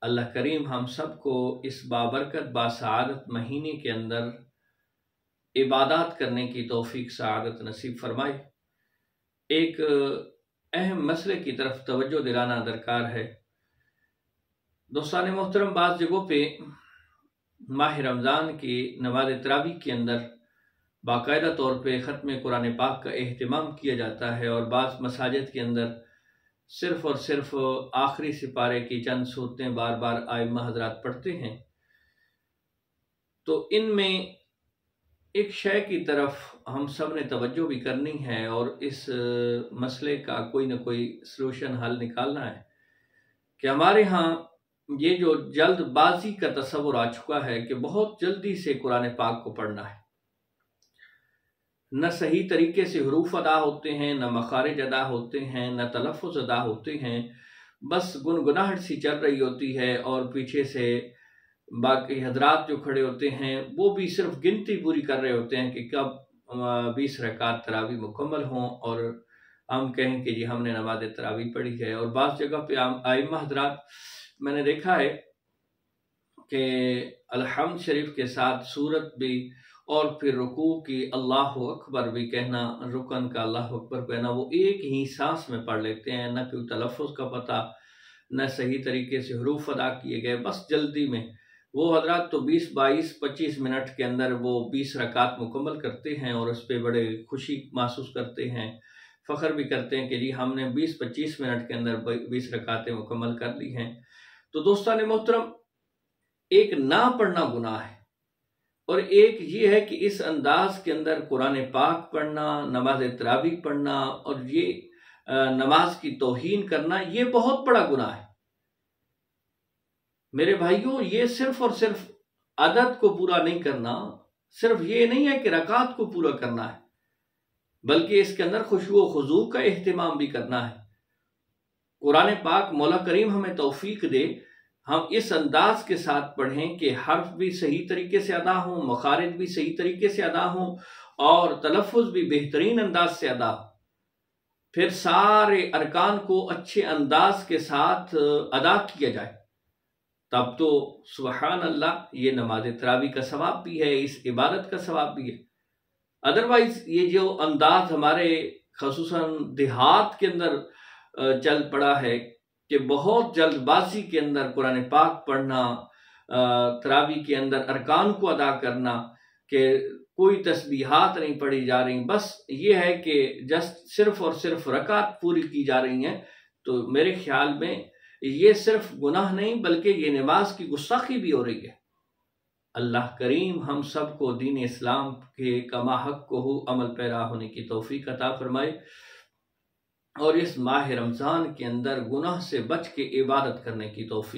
अल्लाह करीम हम सबको इस बाबरकत बासआदत महीने के अंदर इबादत करने की तौफीक सआदत नसीब फरमाए। एक अहम मसले की तरफ तवज्जो दिलाना दरकार है। दोस्तान मोहतरम, बाज़ जगहों पे माह रमज़ान की नमाज तरावी के अंदर बाकायदा तौर पे ख़त्म कुरान पाक का एहतमाम किया जाता है और बाज़ मसाजिद के अंदर सिर्फ़ और सिर्फ आखिरी सिपारे की चंद सूरतें बार बार आइम्मा हज़रात पढ़ते हैं। तो इनमें एक शय की तरफ हम सब ने तवज्जो भी करनी है और इस मसले का कोई ना कोई सलूशन हल निकालना है कि हमारे यहाँ ये जो जल्दबाजी का तस्वुर आ चुका है कि बहुत जल्दी से कुरान पाक को पढ़ना है। न सही तरीके से हुरूफ अदा होते हैं, न मखारिज अदा होते हैं, न तलफ़ुज़ अदा होते हैं। बस गुनगुनाहट सी चल रही होती है और पीछे से बाकी हजरात जो खड़े होते हैं वो भी सिर्फ गिनती पूरी कर रहे होते हैं कि कब 20 रकात तरावी मुकम्मल हों और हम कहें कि जी हमने नमाज तरावी पढ़ी है। और बाज़ जगह पे आइम्मा हजरात मैंने देखा है कि अलहम्द शरीफ के साथ सूरत भी और फिर रुकू की अल्लाहु अकबर भी कहना, रुकन का अल्लाहु अकबर कहना, वो एक ही सांस में पढ़ लेते हैं। न कोई तलफ़ुज़ का पता, न सही तरीके से हुरूफ अदा किए गए, बस जल्दी में वो हजरात तो 20, 22, 25 मिनट के अंदर वो 20 रकात मुकम्मल करते हैं और उस पर बड़े खुशी महसूस करते हैं, फ़ख्र भी करते हैं कि जी हमने 20-25 मिनट के अंदर 20 रकातें मुकम्मल कर ली हैं। तो दोस्तान मोहतरम, एक ना पढ़ना गुनाह है और एक ये है कि इस अंदाज के अंदर कुरान पाक पढ़ना, नमाज तरावी पढ़ना और ये नमाज की तौहीन करना, ये बहुत बड़ा गुनाह है। मेरे भाइयों, ये सिर्फ और सिर्फ आदत को पूरा नहीं करना, सिर्फ ये नहीं है कि रकात को पूरा करना है, बल्कि इसके अंदर खुशू व खुजू का एहतमाम भी करना है। कुरान पाक मौला करीम हमें तौफीक दे, हम इस अंदाज के साथ पढ़ें कि हर्फ भी सही तरीके से अदा हों, मखारिज भी सही तरीके से अदा हों और तलफ़ुज़ भी बेहतरीन अंदाज से अदा हो। फिर सारे अरकान को अच्छे अंदाज के साथ अदा किया जाए, तब तो सुबहान अल्लाह, ये नमाज तरावी का सवाब भी है, इस इबादत का सवाब भी है। अदरवाइज ये जो अंदाज हमारे ख़ुसूसन देहात के अंदर चल पड़ा है कि बहुत जल्दबाजी के अंदर कुरान पाक पढ़ना, तरावी के अंदर अरकान को अदा करना, कि कोई तस्बीहात नहीं पढ़ी जा रही, बस ये है कि जस्ट सिर्फ और सिर्फ रकात पूरी की जा रही हैं। तो मेरे ख्याल में ये सिर्फ गुनाह नहीं बल्कि ये नमाज की गुस्ताखी भी हो रही है। अल्लाह करीम हम सबको दीन इस्लाम के कमा हक को अमल पैरा होने की तौफीक अता फरमाए और इस माह रमज़ान के अंदर गुनाह से बच के इबादत करने की तौफीक